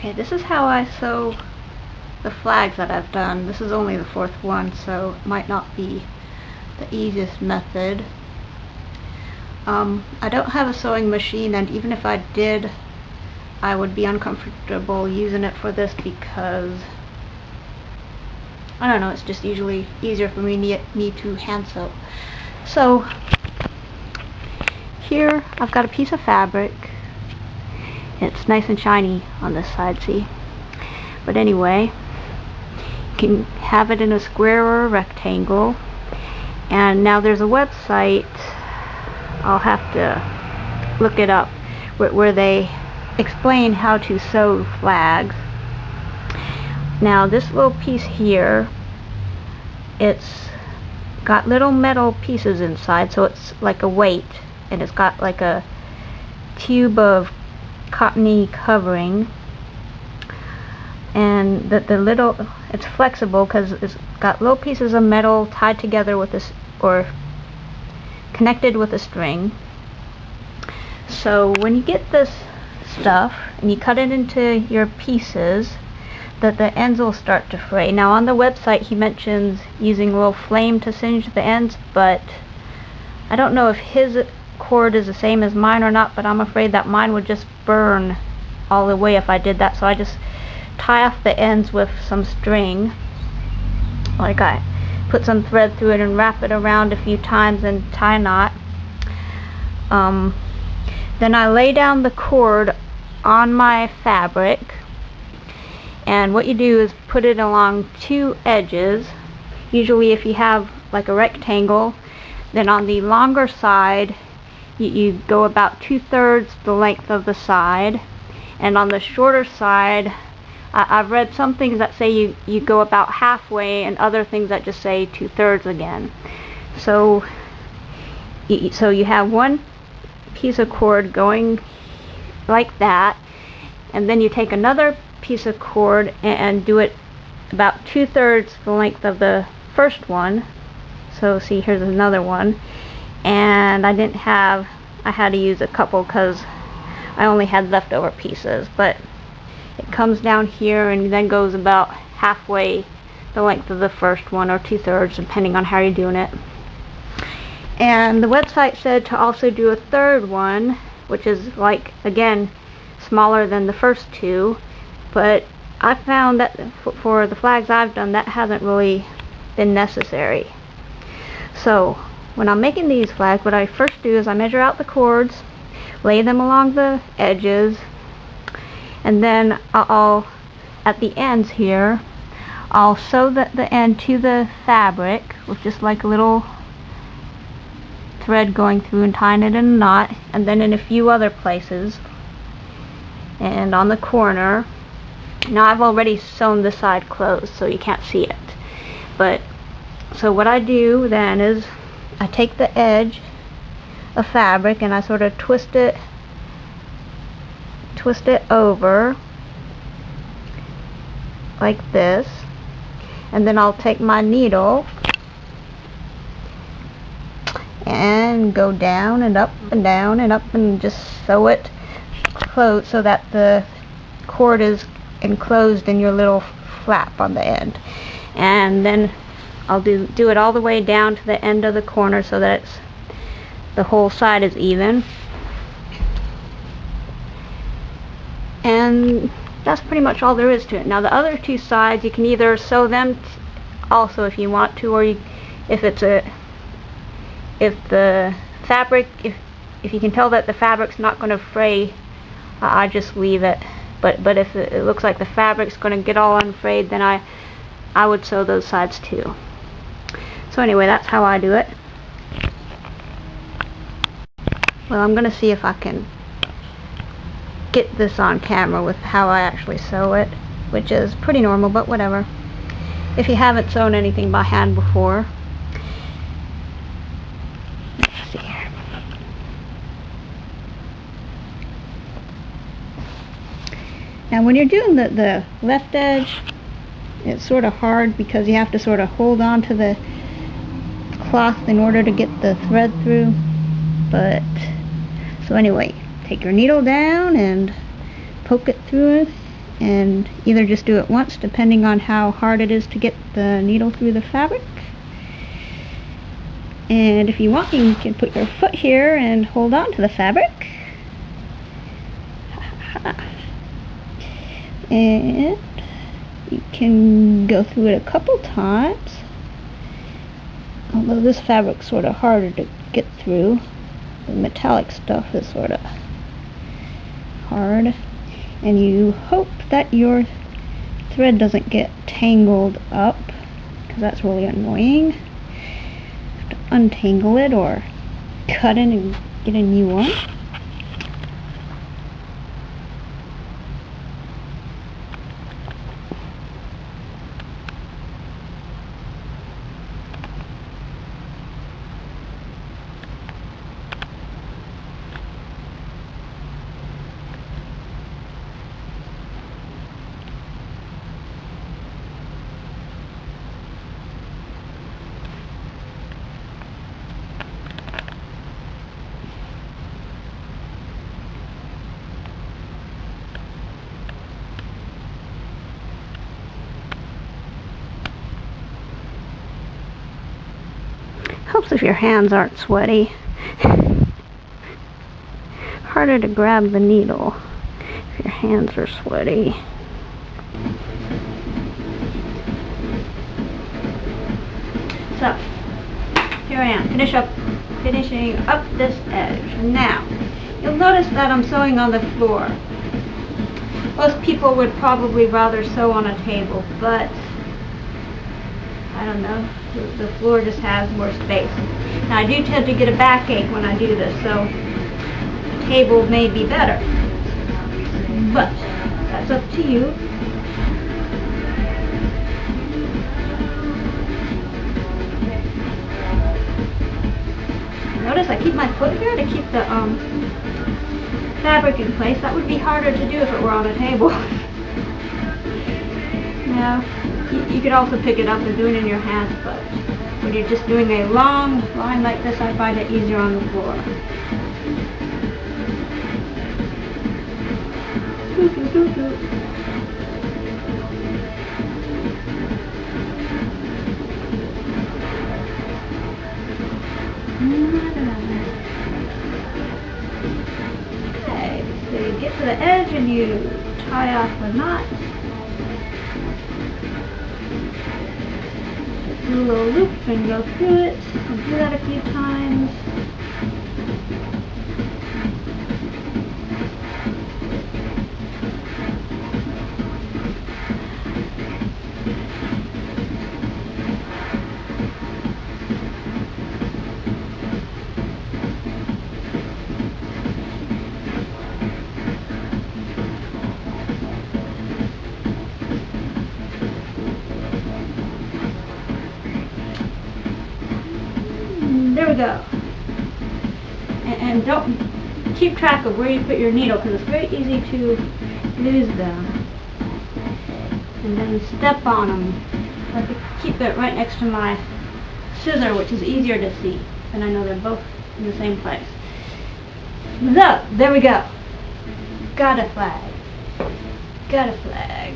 Okay, this is how I sew the flags that I've done. This is only the fourth one, so it might not be the easiest method. I don't have a sewing machine, and even if I did, I would be uncomfortable using it for this because, I don't know, it's just usually easier for me to hand sew. So here I've got a piece of fabric. It's nice and shiny on this side, see? But anyway, you can have it in a square or a rectangle. And now there's a website, I'll have to look it up, where they explain how to sew flags. Now this little piece here, it's got little metal pieces inside, so it's like a weight, and it's got like a tube of cottony covering, and the little, it's flexible because it's got little pieces of metal tied together with this, or connected with a string. So when you get this stuff and you cut it into your pieces, that the ends will start to fray. Now on the website he mentions using a little flame to singe the ends, but I don't know if his cord is the same as mine or not, but I'm afraid that mine would just burn all the way if I did that. So I just tie off the ends with some string, like I put some thread through it and wrap it around a few times and tie a knot. Then I lay down the cord on my fabric, and what you do is put it along two edges. Usually if you have like a rectangle, then on the longer side you go about 2/3 the length of the side, and on the shorter side, I've read some things that say you go about halfway, and other things that just say 2/3 again. So you have one piece of cord going like that, and then you take another piece of cord and do it about 2/3 the length of the first one. So see, here's another one, and I had to use a couple because I only had leftover pieces, but it comes down here and then goes about halfway the length of the first one, or 2/3 depending on how you're doing it. And the website said to also do a third one, which is like, again, smaller than the first two, but I found that for the flags I've done, that hasn't really been necessary. So when I'm making these flags, what I first do is I measure out the cords, lay them along the edges, and then I'll at the ends here, I'll sew the end to the fabric with just like a little thread going through and tying it in a knot, and then in a few other places, and on the corner. Now I've already sewn this side closed, so you can't see it, but so what I do then is I take the edge of fabric and I sort of twist it over like this, and then I'll take my needle and go down and up and down and up and just sew it close so that the cord is enclosed in your little flap on the end. And then I'll do it all the way down to the end of the corner so that the whole side is even. And that's pretty much all there is to it. Now the other two sides, you can either sew them also if you want to, or if the fabric, if you can tell that the fabric's not going to fray, I just leave it. But if it looks like the fabric's going to get all unfrayed, then I would sew those sides too. So anyway, that's how I do it. Well, I'm going to see if I can get this on camera with how I actually sew it, which is pretty normal, but whatever. If you haven't sewn anything by hand before. Let's see here. Now when you're doing the left edge, it's sort of hard because you have to sort of hold on to the cloth in order to get the thread through. But so anyway, take your needle down and poke it through and either just do it once depending on how hard it is to get the needle through the fabric. And if you want, you can put your foot here and hold on to the fabric. And you can go through it a couple times. Although this fabric's sort of harder to get through. The metallic stuff is sort of hard. And you hope that your thread doesn't get tangled up, because that's really annoying. You have to untangle it or cut it and get a new one. Helps if your hands aren't sweaty. Harder to grab the needle if your hands are sweaty. So, here I am, finishing up this edge. Now, you'll notice that I'm sewing on the floor. Most people would probably rather sew on a table, but I don't know, the floor just has more space. Now I do tend to get a backache when I do this, so the table may be better. But that's up to you. Notice I keep my foot here to keep the fabric in place. That would be harder to do if it were on a table. Now, you could also pick it up and do it in your hands, but when you're just doing a long line like this, I find it easier on the floor. Okay, so you get to the edge and you tie off the knot. Do a little loop and go through it, and do that a few times. There we go. And don't keep track of where you put your needle, because it's very easy to lose them. And then step on them. I have to keep it right next to my scissor, which is easier to see. And I know they're both in the same place. So, there we go. Got a flag. Got a flag.